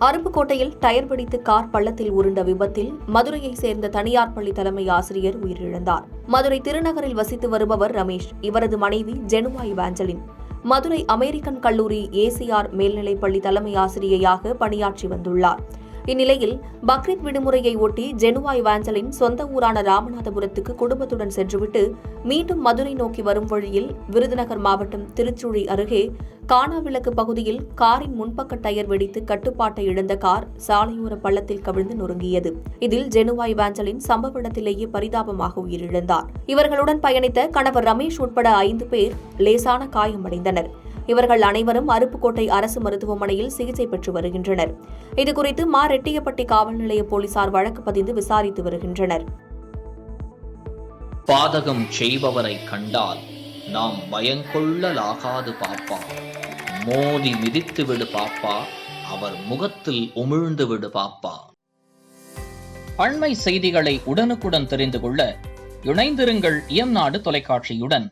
அருப்புக்கோட்டையில் tyre வெடித்து car பள்ளத்தில் உருண்ட விபத்தில் மதுரையைச் சேர்ந்த தனியார் பள்ளி தலைமை ஆசிரியர் உயிரிழந்தார். மதுரை திருநகரில் வசித்து வருபவர் ரமேஷ். இவரது மனைவி ஜெனுவா இவாஞ்சலின் மதுரை அமெரிக்கன் கல்லூரி ஏசிஆர் மேல்நிலைப்பள்ளி தலைமை ஆசிரியையாக பணியாற்றி வந்துள்ளார். இந்நிலையில் பக்ரீத் விடுமுறையை ஒட்டி ஜெனுவா இவாஞ்சலின் சொந்த ஊரான ராமநாதபுரத்துக்கு குடும்பத்துடன் சென்றுவிட்டு மீண்டும் மதுரை நோக்கி வரும் வழியில் விருதுநகர் மாவட்டம் திருச்சுழி அருகே கானாவிளக்கு பகுதியில் காரின் முன்பக்க டயர் வெடித்து கட்டுப்பாட்டை இழந்த கார் சாலையோர பள்ளத்தில் கவிழ்ந்து நொறுங்கியது. இதில் ஜெனுவா இவாஞ்சலின் சம்பவ இடத்திலேயே பரிதாபமாக உயிரிழந்தார். இவர்களுடன் பயணித்த கணவர் ரமேஷ் உட்பட 5 பேர் லேசான காயமடைந்தனர். இவர்கள் அனைவரும் அருப்புக்கோட்டை அரசு மருத்துவமனையில் சிகிச்சை பெற்று வருகின்றனர். இதுகுறித்து ரெட்டியப்பட்டி காவல் நிலைய போலீசார் வழக்கு பதிந்து விசாரித்து வருகின்றனர். பாதகம் செய்பவரை கண்டால் நாம் பயங்கொள்ளலாகாது பாப்பா, மோதி மிதித்து விடு பாப்பா, அவர் முகத்தில் உமிழ்ந்து விடு பாப்பா. அண்மை செய்திகளை உடனுக்குடன் தெரிந்து கொள்ள இணைந்திருங்கள் இயம்நாடு தொலைக்காட்சியுடன்.